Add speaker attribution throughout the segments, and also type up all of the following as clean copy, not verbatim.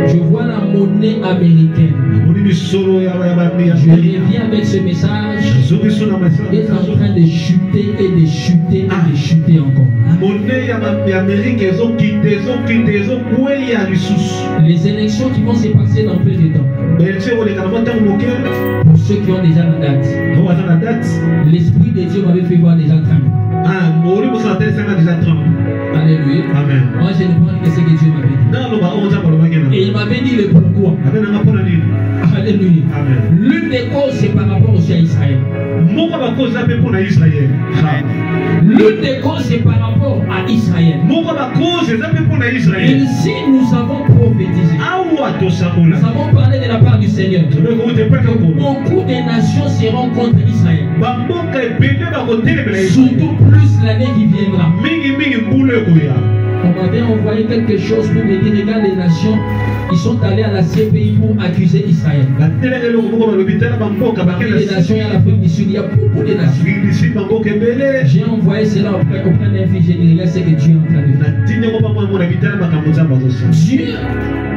Speaker 1: Je vois la monnaie américaine. Je reviens avec ce message. Il est en train de chuter et de chuter et de chuter encore. Les élections qui vont se passer dans peu de temps. Pour ceux qui ont déjà la date. L'Esprit de Dieu m'avait fait voir déjà Trump. Alléluia.
Speaker 2: Amen.
Speaker 1: Moi je ne parle que ce que Dieu m'avait dit. Et il m'avait dit le pourquoi. Alléluia.
Speaker 2: Amen.
Speaker 1: L'une des causes c'est par rapport aussi à Israël. L'une des causes c'est par rapport à Israël. Ici nous avons prophétisé. Nous avons parlé de la part du Seigneur. Beaucoup de nations seront contre Israël. Surtout plus l'année qui viendra. On m'avait envoyé quelque chose pour me dire, regarde les nations, ils sont allés à la CPI pour accuser Israël. Parmi les nations, il y a l'Afrique du Sud, il y a beaucoup de nations. J'ai envoyé cela auprès d'un fils, j'ai dit, regarde ce que Dieu est en train de faire. Dieu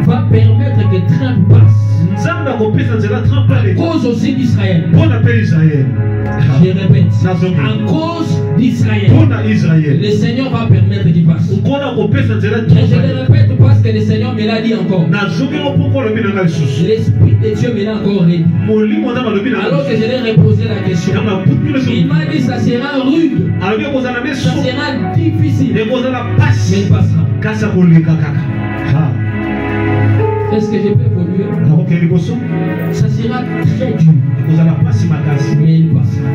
Speaker 1: va permettre que Trump passe. À cause aussi d'Israël. Je répète, à cause d'Israël. Le Seigneur va permettre qu'il passe. Et je le répète parce que le Seigneur me l'a dit encore. L'Esprit de Dieu me l'a encore dit. Alors que je lui ai reposé la question, il m'a dit ça sera rude, ça sera difficile, mais il passera. Est-ce que je peux évoluer? Ça sera très dur, mais il passera.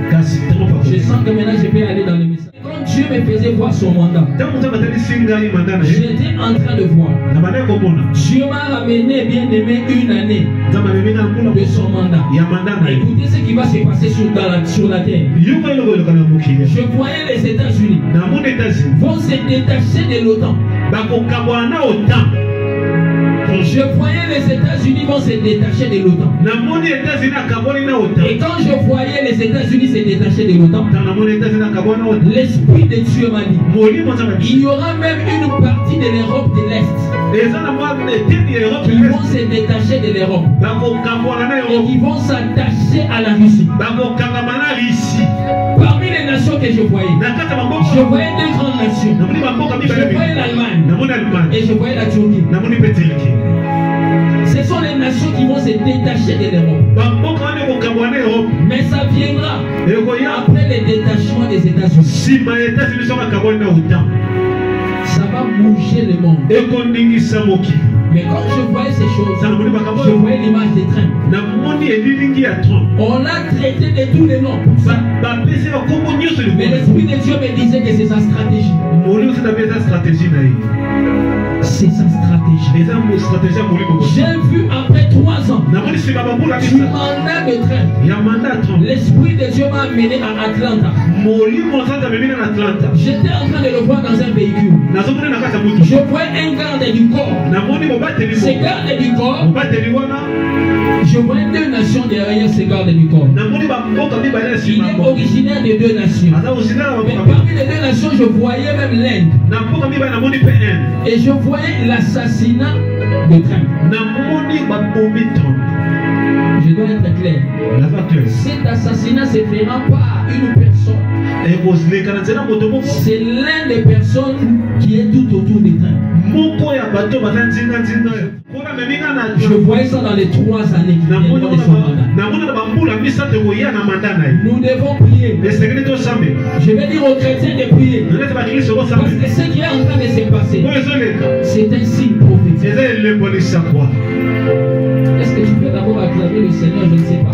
Speaker 1: Je sens que maintenant je peux aller dans le message. Quand Dieu me faisait voir son mandat, j'étais en train de voir. Dieu m'a ramené, bien aimé, une année de son mandat. Écoutez ce qui va se passer sur la terre. Je voyais les États-Unis vont se détacher de l'OTAN. Je voyais les États-Unis vont se détacher de l'OTAN. Et quand je voyais les États-Unis se détacher de l'OTAN, l'Esprit de Dieu m'a dit, il y aura même une partie de l'Europe de l'Est qui vont se détacher de l'Europe et qui vont s'attacher à la Russie. Parmi les nations que je voyais deux grandes nations. Je voyais l'Allemagne et je voyais la Turquie. Ce sont les nations qui vont se détacher de l'Europe. Mais ça viendra après le détachement des États-Unis. Ça va bouger le monde. Mais quand je voyais ces choses, je voyais l'image de Trump. On l'a traité de tous les noms. Mais l'Esprit de Dieu me disait que c'est sa stratégie. C'est sa stratégie. J'ai vu après 3 ans du mandat de Trump, l'Esprit de Dieu m'a amené à Atlanta. J'étais en train de le voir dans un véhicule. Je voyais un garde du corps. Ces gardes du corps, je voyais 2 nations derrière ces gardes du corps. Il est originaire de 2 nations. Mais parmi les 2 nations, je voyais même l'Inde. Et je voyais l'assassinat de Trump. Je dois être clair. Cet assassinat se fera par une personne. C'est l'un des personnes qui est tout autour de Trump. Je voyais ça dans les 3 années qui viennent de son mandat. Nous devons prier. Je vais dire aux chrétiens de prier. Parce que ce qui est en train de se passer, c'est un signe prophétique. Est-ce que tu peux d'abord acclamer le Seigneur? Je ne sais pas.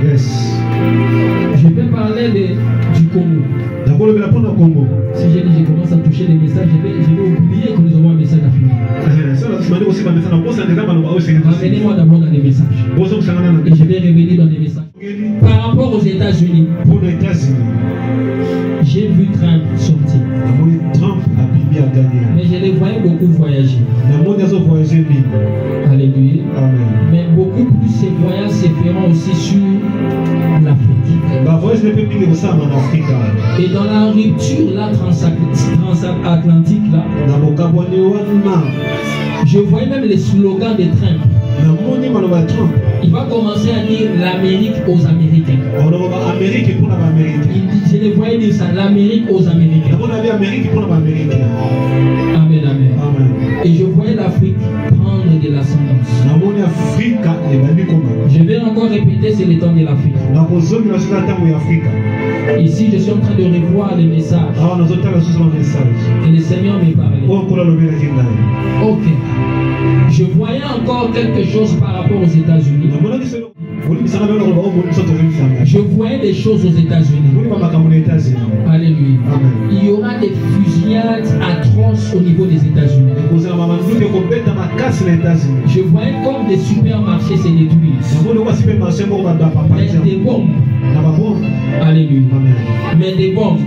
Speaker 2: Yes.
Speaker 1: Je peux parler du Congo. Si je commence à toucher les messages, je vais oublier que nous avons un message à finir. Ramenez-moi d'abord dans les messages. Et je vais revenir dans les messages. Par rapport aux États-Unis, j'ai vu Trump sortir. Mais je les voyais beaucoup beaucoup voyagé. Alléluia.
Speaker 2: Amen.
Speaker 1: Mais beaucoup plus ces voyages se feront aussi sur l'Afrique. Et dans la rupture là, transatlantique là, je voyais même les slogans de Trump. Il va commencer à dire l'Amérique aux Américains. Je les voyais dire ça, l'Amérique aux Américains. Amen, amen. Et je voyais l'Afrique prendre de l'ascendance. Je vais encore répéter, c'est le temps de l'Afrique. Ici, je suis en train de revoir les messages. Et le Seigneur me parlait. Ok. Je voyais encore quelque chose par rapport aux États-Unis. Je voyais des choses aux États-Unis. Alléluia. Il y aura des fusillades atroces au niveau des États-Unis. Je voyais comme des supermarchés se détruisent. Mais des bombes. Alléluia. Mais des bombes.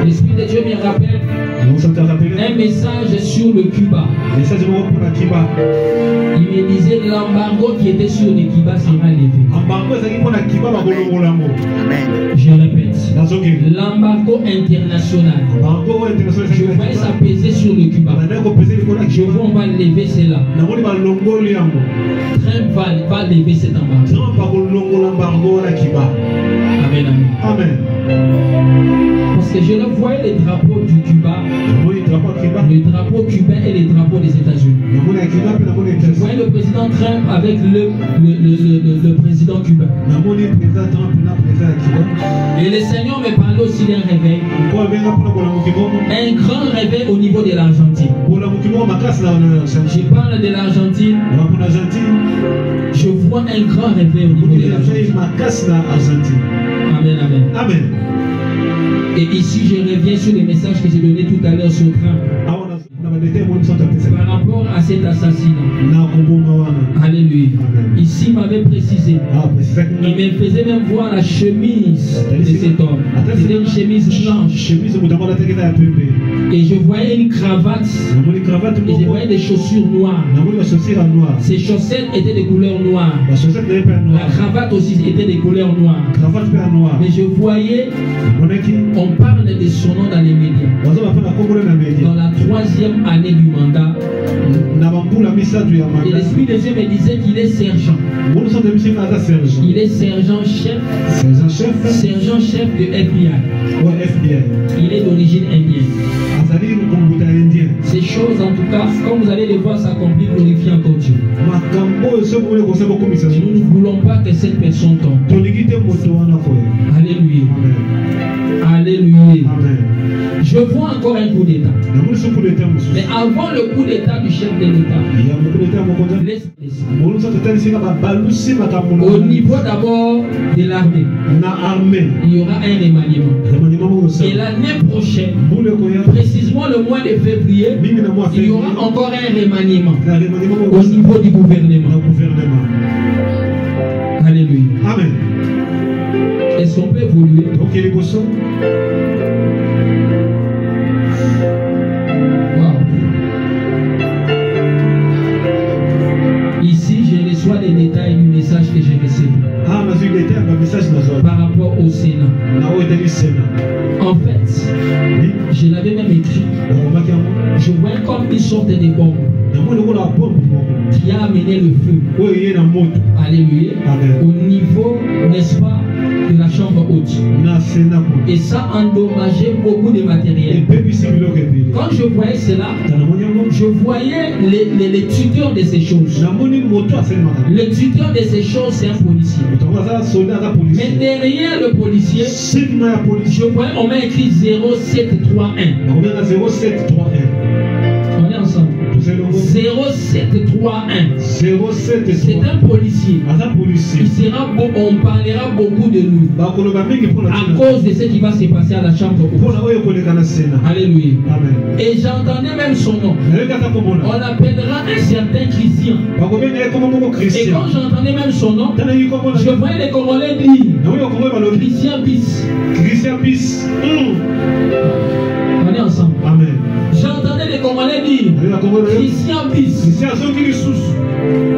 Speaker 1: L'Esprit de Dieu me rappelle un message sur le Cuba. Il me disait l'embargo qui était sur le Cuba sera levé. Je répète, l'embargo international. Je voyais ça peser sur le Cuba. Je vois on va lever cela. Trump va lever cet embargo. Amen, amen.
Speaker 2: Amen.
Speaker 1: Parce que je le voyais les drapeaux du Cuba, le drapeau cubain et les drapeaux des États-Unis. Je voyais le président Trump avec le président cubain. Et le Seigneur me parlait aussi d'un réveil. Un grand réveil au niveau de l'Argentine. Je parle de l'Argentine. Je vois un grand réveil au niveau de l'Argentine. Amen, amen.
Speaker 2: Amen.
Speaker 1: Et ici, je reviens sur les messages que j'ai donnés tout à l'heure sur Trump. Par rapport à cet assassinat. Alléluia. Ici, il m'avait précisé. Il me faisait même voir la chemise de cet homme. C'était une chemise blanche. Et je voyais une cravate. Et je voyais des chaussures noires. Ces chaussettes étaient de couleur noire. La cravate aussi était de couleur noire. Mais je voyais, on parle de son nom dans les médias. Dans la 3e année du mandat. Et l'Esprit de Dieu me disait qu'il est sergent. Il est sergent-chef. Sergent-chef de FBI. Il est d'origine indienne. Ces choses, en tout cas, comme vous allez les voir, s'accomplir, glorifier encore Dieu. Et nous ne voulons pas que cette personne tombe. Alléluia. Alléluia. Je vois encore un coup d'État. Mais avant le coup d'État du chef de l'État, au niveau d'abord de l'armée, il y aura un remaniement. Et l'année prochaine, précisément le mois de février, il y aura encore un remaniement au niveau du gouvernement. Alléluia.
Speaker 2: Amen.
Speaker 1: Est-ce qu'on peut évoluer? Ici, je reçois les détails du message que j'ai reçu. Par rapport au Sénat. En fait, je l'avais même écrit. Je vois comme une sorte de bombe qui a amené le feu. Alléluia. Au niveau, n'est-ce pas, de la chambre haute. Et ça endommageait beaucoup de matériel. Quand je voyais cela, je voyais les tuteurs de ces choses. Le tuteur de ces choses, c'est un policier. Mais derrière le policier, je voyais, on m'a écrit 0731. On est ensemble. 0731.
Speaker 2: 07.
Speaker 1: C'est un policier. On parlera beaucoup de lui à cause de ce qui va se passer à la chambre haute. Alléluia.
Speaker 2: Amen.
Speaker 1: Et j'entendais même son nom. On appellera un certain Christian. Et quand j'entendais même son nom, je voyais les Congolais dire Christian bis.
Speaker 2: Christian bis.
Speaker 1: On est ensemble.
Speaker 2: Amen.
Speaker 1: J'entendais les Congolais dire Christian bis.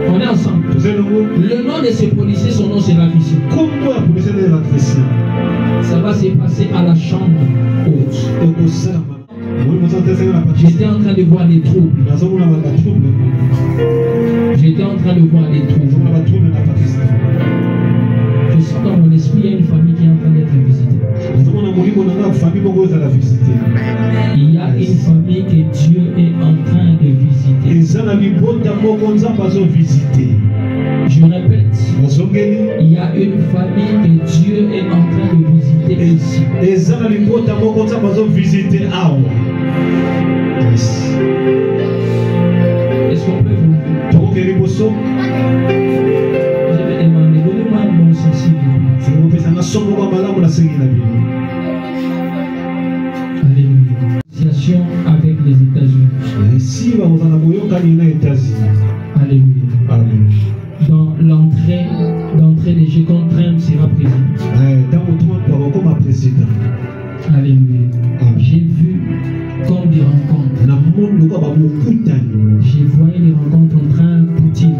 Speaker 1: On est ensemble. Le nom de ce policier, son nom sera Christian. Ça va se passer à la chambre haute. J'étais en train de voir les troubles. J'étais en train de voir les troubles. Je sens dans mon esprit, il y a une famille qui est en train d'être visitée. Il y a une famille que Dieu est en train de visiter. Je répète, il y a une famille que Dieu est en train de visiter ici. Est-ce qu'on peut vous dire? Je vais demander, donnez-moi un bon sensible. Alléluia. Association avec les États-Unis. Alléluia. Dans l'entrée des jeux contre Trump sera président. Alléluia. J'ai vu comme des rencontres. J'ai voyé les rencontres entre Trump et Poutine.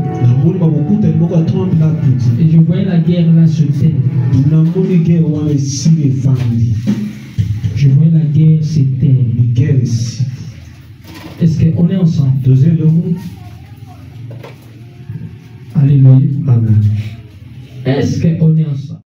Speaker 1: Et je voyais la guerre là se taire. Je voyais la guerre se taire. Est-ce qu'on est ensemble? Alléluia.
Speaker 2: Amen.
Speaker 1: Est-ce qu'on est ensemble?